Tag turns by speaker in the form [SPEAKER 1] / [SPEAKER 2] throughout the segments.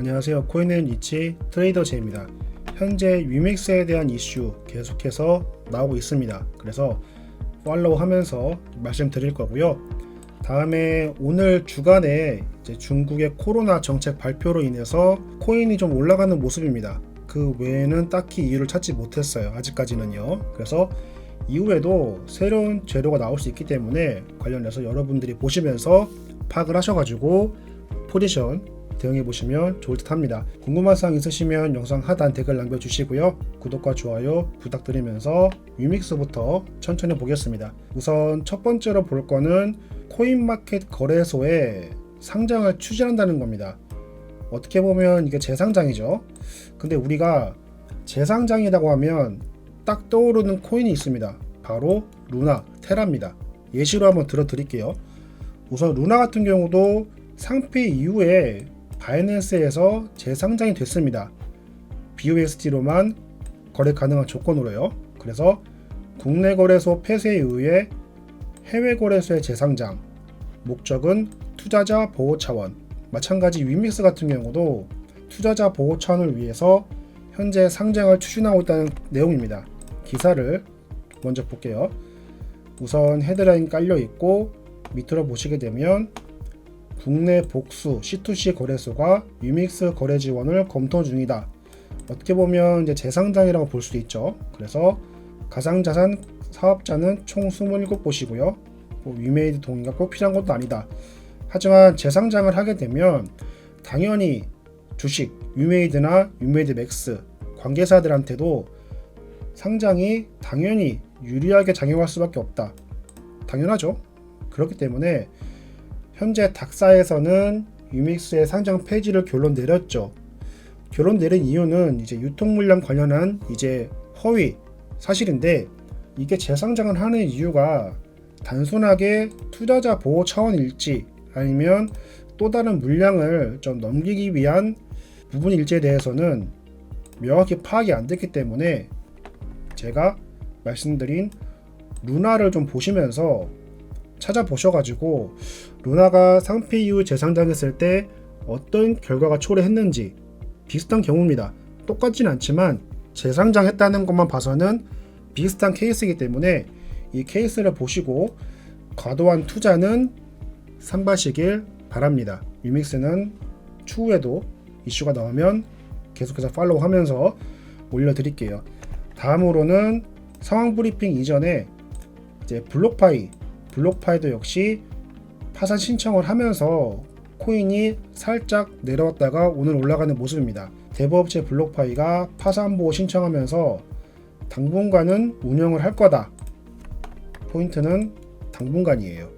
[SPEAKER 1] 안녕하세요. 코인앤리치 트레이더 제입니다. 현재 위믹스에 대한 이슈 계속해서 나오고 있습니다. 그래서 팔로우 하면서 말씀드릴 거고요. 다음에 오늘 주간에 이제 중국의 코로나 정책 발표로 인해서 코인이 좀 올라가는 모습입니다. 그 외에는 딱히 이유를 찾지 못했어요. 아직까지는요. 그래서 이후에도 새로운 재료가 나올 수 있기 때문에 관련해서 여러분들이 보시면서 파악을 하셔가지고 포지션 대응해 보시면 좋을 듯 합니다. 궁금한 사항 있으시면 영상 하단 댓글 남겨주시고요. 구독과 좋아요 부탁드리면서 위믹스부터 천천히 보겠습니다. 우선 첫 번째로 볼 거는 코인마켓 거래소에 상장을 추진한다는 겁니다. 어떻게 보면 이게 재상장이죠. 근데 우리가 재상장이라고 하면 딱 떠오르는 코인이 있습니다. 바로 루나, 테라입니다. 예시로 한번 들어드릴게요. 우선 루나 같은 경우도 상폐 이후에 바이낸스에서 재상장이 됐습니다. BUSD로만 거래 가능한 조건으로요. 그래서 국내 거래소 폐쇄에 의해 해외 거래소의 재상장, 목적은 투자자 보호 차원. 마찬가지 위믹스 같은 경우도 투자자 보호 차원을 위해서 현재 상장을 추진하고 있다는 내용입니다. 기사를 먼저 볼게요. 우선 헤드라인 깔려 있고 밑으로 보시게 되면 국내 복수 C2C 거래소가 위믹스 거래 지원을 검토 중이다. 어떻게 보면 이제 재상장이라고 볼 수도 있죠. 그래서 가상자산 사업자는 총 27곳이고요. 위메이드 동의가 꼭 필요한 것도 아니다. 하지만 재상장을 하게 되면 당연히 주식, 위메이드나 위메이드 맥스 관계사들한테도 상장이 당연히 유리하게 작용할 수밖에 없다. 당연하죠. 그렇기 때문에 현재 닥사에서는 위믹스의 상장 폐지를 결론 내렸죠. 결론 내린 이유는 이제 유통 물량 관련한 이제 허위 사실인데, 이게 재상장을 하는 이유가 단순하게 투자자 보호 차원일지 아니면 또 다른 물량을 좀 넘기기 위한 부분일지에 대해서는 명확히 파악이 안 됐기 때문에 제가 말씀드린 루나를 좀 보시면서 찾아보셔가지고 루나가 상폐 이후 재상장했을 때 어떤 결과가 초래했는지 비슷한 경우입니다. 똑같진 않지만 재상장했다는 것만 봐서는 비슷한 케이스이기 때문에 이 케이스를 보시고 과도한 투자는 삼가시길 바랍니다. 위믹스는 추후에도 이슈가 나오면 계속해서 팔로우 하면서 올려드릴게요. 다음으로는 상황 브리핑 이전에 이제 블록파이도 역시 파산 신청을 하면서 코인이 살짝 내려왔다가 오늘 올라가는 모습입니다. 대부업체 블록파이가 파산 보호 신청하면서 당분간은 운영을 할 거다. 포인트는 당분간이에요.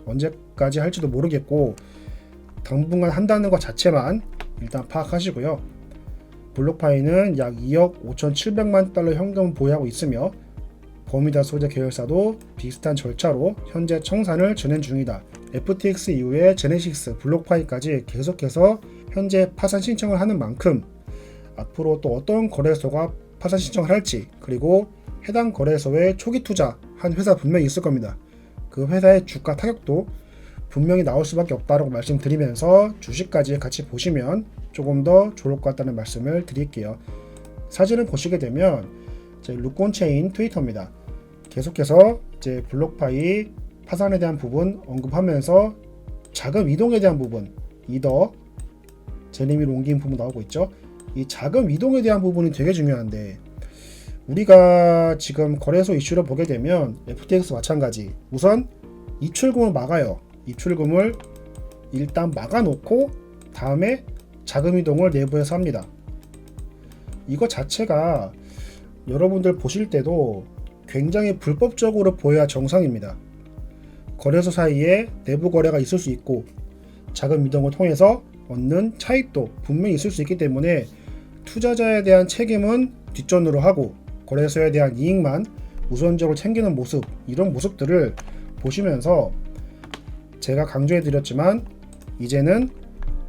[SPEAKER 1] 언제까지 할지도 모르겠고 당분간 한다는 것 자체만 일단 파악하시고요. 블록파이는 약 2억 5,700만 달러 현금을 보유하고 있으며 버뮤다 소재 계열사도 비슷한 절차로 현재 청산을 진행 중이다. FTX 이후에 제네시스, 블록파이까지 계속해서 현재 파산 신청을 하는 만큼 앞으로 또 어떤 거래소가 파산 신청을 할지, 그리고 해당 거래소에 초기 투자한 회사 분명히 있을 겁니다. 그 회사의 주가 타격도 분명히 나올 수밖에 없다고 말씀드리면서 주식까지 같이 보시면 조금 더 좋을 것 같다는 말씀을 드릴게요. 사진을 보시게 되면 루콘체인 트위터입니다. 계속해서 이제 블록파이 파산에 대한 부분 언급하면서 자금 이동에 대한 부분, 이더 제네미로 옮긴 부분 나오고 있죠. 이 자금 이동에 대한 부분이 되게 중요한데, 우리가 지금 거래소 이슈를 보게 되면 FTX 마찬가지. 우선 입출금을 막아요. 입출금을 일단 막아놓고 다음에 자금 이동을 내부에서 합니다. 이거 자체가 여러분들 보실 때도 굉장히 불법적으로 보여야 정상입니다. 거래소 사이에 내부 거래가 있을 수 있고 자금 이동을 통해서 얻는 차익도 분명히 있을 수 있기 때문에 투자자에 대한 책임은 뒷전으로 하고 거래소에 대한 이익만 우선적으로 챙기는 모습, 이런 모습들을 보시면서 제가 강조해 드렸지만 이제는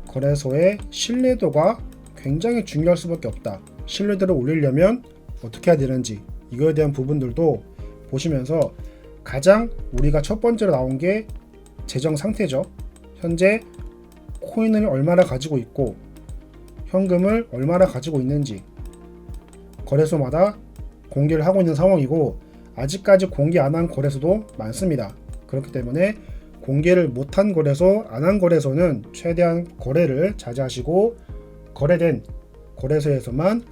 [SPEAKER 1] 거래소의 신뢰도가 굉장히 중요할 수밖에 없다. 신뢰도를 올리려면 어떻게 해야 되는지, 이거에 대한 부분들도 보시면서 가장 우리가 첫 번째로 나온 게 재정 상태죠. 현재 코인을 얼마나 가지고 있고 현금을 얼마나 가지고 있는지 거래소마다 공개를 하고 있는 상황이고, 아직까지 공개 안 한 거래소도 많습니다. 그렇기 때문에 공개를 못한 거래소, 안 한 거래소는 최대한 거래를 자제하시고 거래된 거래소에서만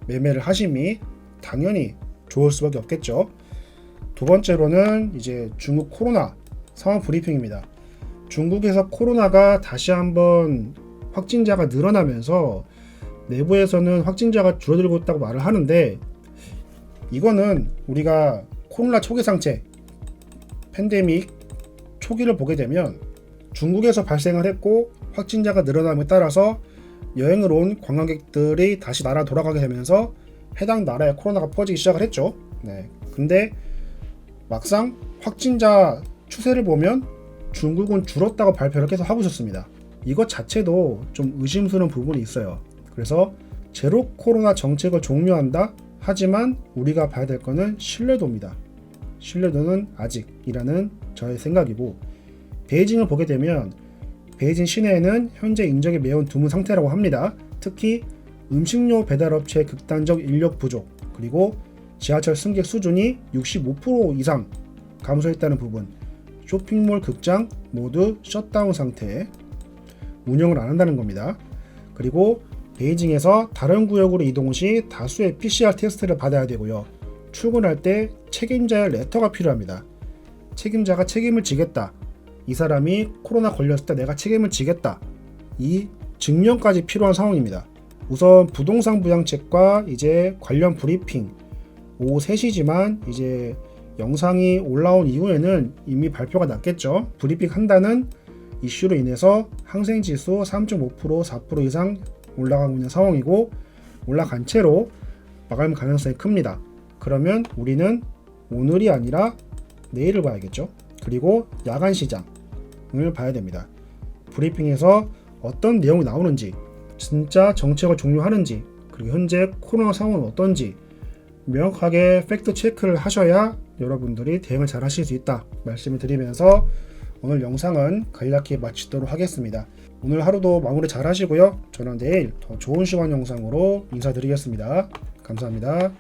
[SPEAKER 1] 매매를 하심이 당연히 좋을 수밖에 없겠죠. 두 번째로는 이제 중국 코로나 상황 브리핑입니다. 중국에서 코로나가 다시 한번 확진자가 늘어나면서 내부에서는 확진자가 줄어들고 있다고 말을 하는데, 이거는 우리가 코로나 초기 상태, 팬데믹 초기를 보게 되면 중국에서 발생을 했고 확진자가 늘어남에 따라서 여행을 온 관광객들이 다시 나라 돌아가게 되면서 해당 나라에 코로나가 퍼지기 시작을 했죠. 네. 근데 막상 확진자 추세를 보면 중국은 줄었다고 발표를 계속 하고 있었습니다. 이것 자체도 좀 의심스러운 부분이 있어요. 그래서 제로 코로나 정책을 종료한다? 하지만 우리가 봐야 될 거는 신뢰도입니다. 신뢰도는 아직이라는 저의 생각이고, 베이징을 보게 되면 베이징 시내에는 현재 인적이 매우 드문 상태라고 합니다. 특히 음식료 배달업체의 극단적 인력 부족, 그리고 지하철 승객 수준이 65% 이상 감소했다는 부분, 쇼핑몰, 극장 모두 셧다운 상태에 운영을 안 한다는 겁니다. 그리고 베이징에서 다른 구역으로 이동 시 다수의 PCR 테스트를 받아야 되고요. 출근할 때 책임자의 레터가 필요합니다. 책임자가 책임을 지겠다, 이 사람이 코로나 걸렸을 때 내가 책임을 지겠다, 이 증명까지 필요한 상황입니다. 우선 부동산 부양책과 이제 관련 브리핑, 오후 3시지만 이제 영상이 올라온 이후에는 이미 발표가 났겠죠. 브리핑 한다는 이슈로 인해서 항생지수 3.5%, 4% 이상 올라가고 있는 상황이고, 올라간 채로 마감 가능성이 큽니다. 그러면 우리는 오늘이 아니라 내일을 봐야겠죠. 그리고 야간 시장을 봐야 됩니다. 브리핑에서 어떤 내용이 나오는지, 진짜 정책을 종료하는지, 그리고 현재 코로나 상황은 어떤지 명확하게 팩트 체크를 하셔야 여러분들이 대응을 잘 하실 수 있다 말씀을 드리면서 오늘 영상은 간략히 마치도록 하겠습니다. 오늘 하루도 마무리 잘 하시고요. 저는 내일 더 좋은 시간 영상으로 인사드리겠습니다. 감사합니다.